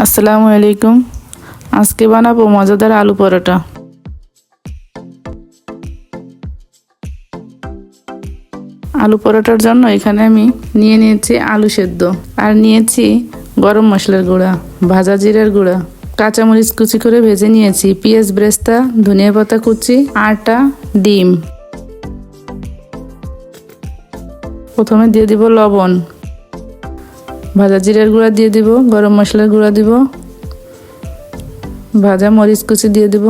আসসালামু আলাইকুম। আজকে বানাবো মজাদার আলু পরোটা। আলু পরোটার জন্য এখানে আমি নিয়ে নিয়েছি আলু সেদ্ধ, আর নিয়েছি গরম মশলার গুঁড়া, ভাজা জিরার গুঁড়া, কাঁচামরিচ কুচি করে ভেজে নিয়েছি, পেঁয়াজ বেরেস্তা, ধনিয়া পাতা কুচি, আটা, ডিম। প্রথমে দিয়ে দিব লবণ, ভাজা জিরার গুঁড়া দিয়ে দিব, গরম মশলার গুঁড়া দিব, ভাজা মরিচ কুচি দিয়ে দিব,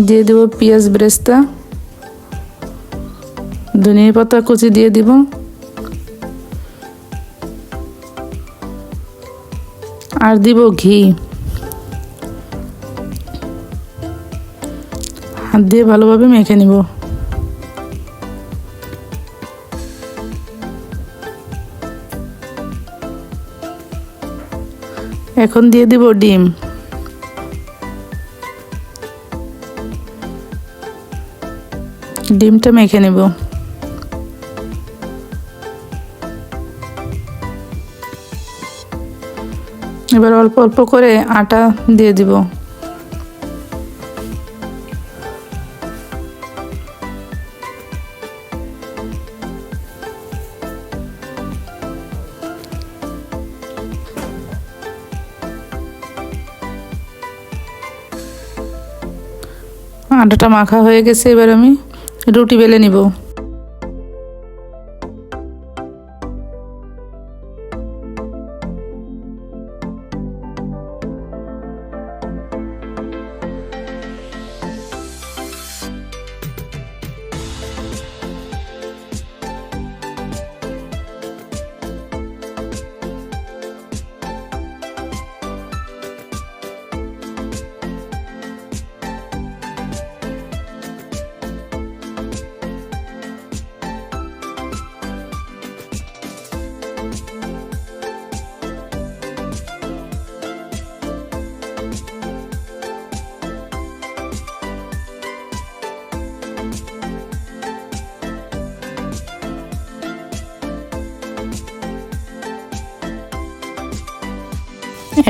দিয়ে দিব পেঁয়াজ বেরেস্তা, ধনিয়া পাতা কুচি দিয়ে দিব, আর দিব ঘি। হাত দিয়ে ভালোভাবে মেখে নিব। এখন দিয়ে দিব ডিম। ডিমটা মেখে নেব। এবার অল্প অল্প করে আটা দিয়ে দিব। আটাটা মাখা হয়ে গেছে, এবার আমি রুটি বেলে নিব।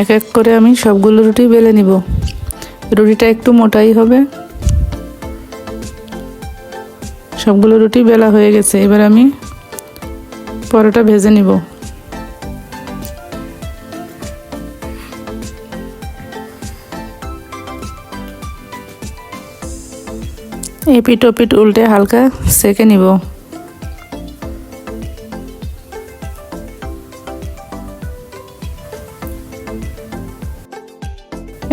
এক এক করে আমি সবগুলো রুটি বেলে নিব। রুটিটা একটু মোটাই হবে। সবগুলো রুটি বেলা হয়ে গেছে, এবার আমি পরোটা ভেজে নিব। এপিট ওপিট উল্টে হালকা সেকে নিব।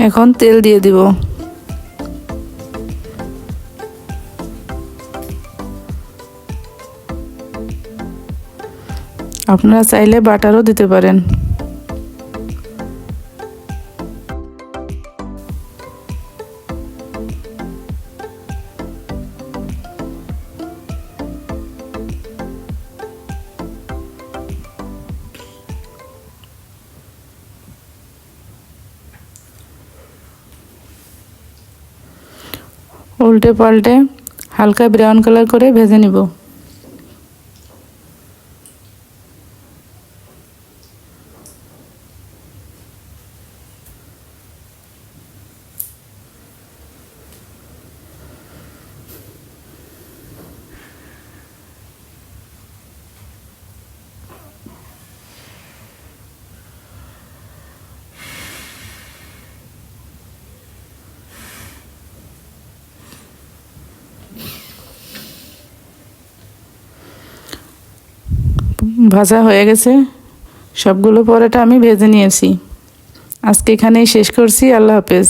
এখন তেল দিয়ে দিব। আপনারা চাইলে বাটারও দিতে পারেন। উল্টে পাল্টে হালকা ব্রাউন কালার করে ভেজে নিব। ভাজা হয়ে গেছে, সবগুলো পরোটা আমি ভেজে নিয়েছি। আজকে এখানেই শেষ করছি। আল্লাহ হাফেজ।